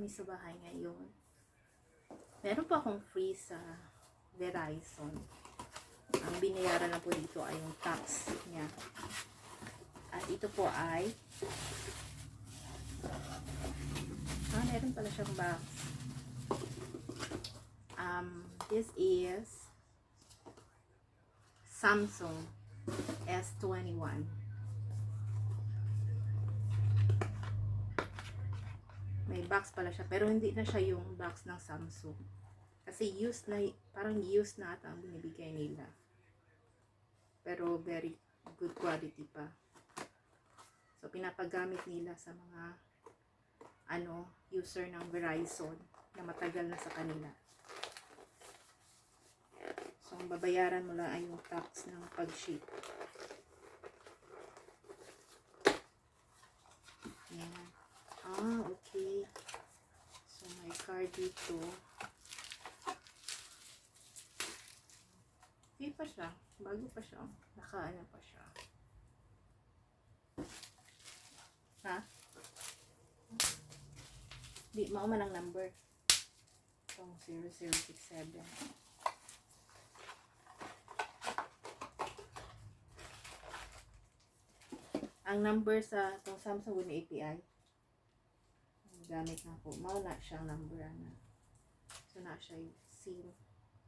kami sa bahay ngayon. Meron po akong free sa Verizon. Ang binayaran lang po dito ay yung tax niya. At ito po ay meron pala siyang box. This is Samsung S21. May box pala siya, pero hindi na siya yung box ng Samsung. Kasi used na, parang used na ata ang binibigay nila. Pero very good quality pa. So, pinapagamit nila sa mga user ng Verizon na matagal na sa kanila. So, ang babayaran mo lang ay yung tax ng pag-ship. Yan. Okay. So, may card dito. Okay pa siya. Bago pa siya. Nakaano pa siya. Ha? Di, mauma ng number. Itong 0067. Ang number sa itong Samsung Win API. Gamit na po. Mauna siyang number. So, na siya yung SIM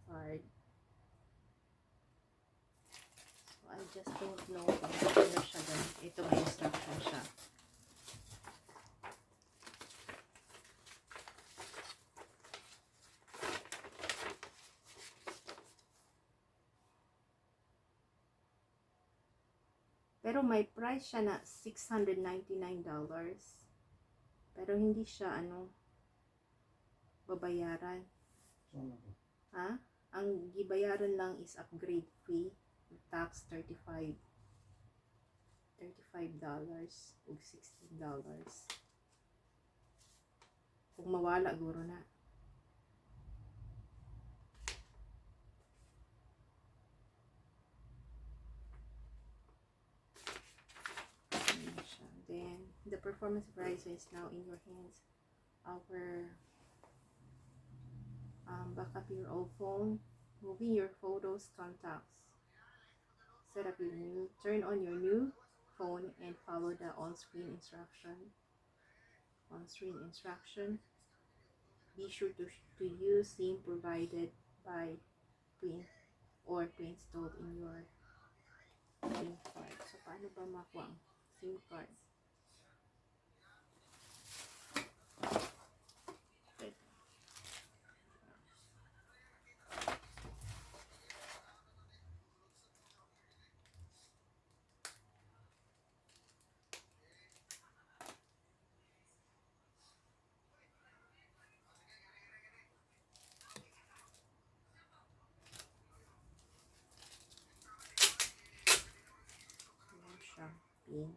card. So, I just don't know kung ano siya ganun. Ito may instruction siya. Pero may price siya na $699. Pero hindi siya babayaran. Ha? Ang gibayaran lang is upgrade fee, tax $35 ug $16. Kung mawala guro na. Then, the performance of Verizon is now in your hands. Our back up your old phone, moving your photos, contacts, set up your new, turn on your new phone and follow the on-screen instruction. Be sure to use SIM provided by pre-installed in your SIM card. So, paano ba makuha ang SIM card? Pin.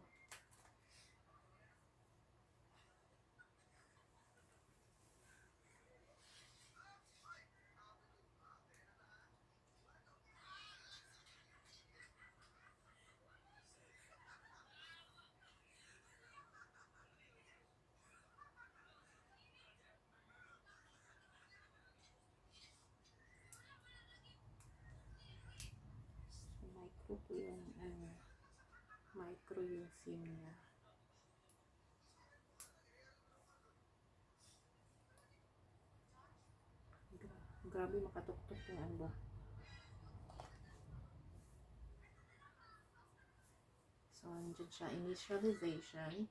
Micro po yung micro yung SIM niya. Grabe makatuktok yung ba. So, andyan siya, initialization.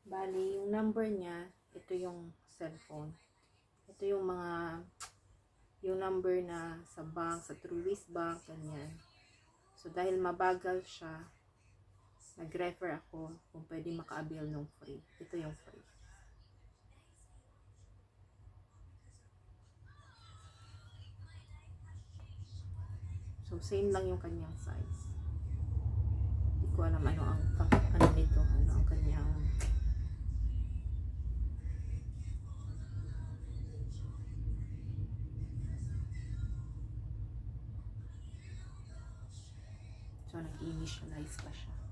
Bali, yung number niya, ito yung cellphone. Ito yung yung number na sa bank, sa Truist Bank, ganyan. So, dahil mabagal siya, nag-refer ako kung pwede maka-avail ng free. Ito yung free. So, So, same lang yung kanyang size. Hindi ko alam ano ang ano nito, ano ang kanyang so, nag-initialize pa siya.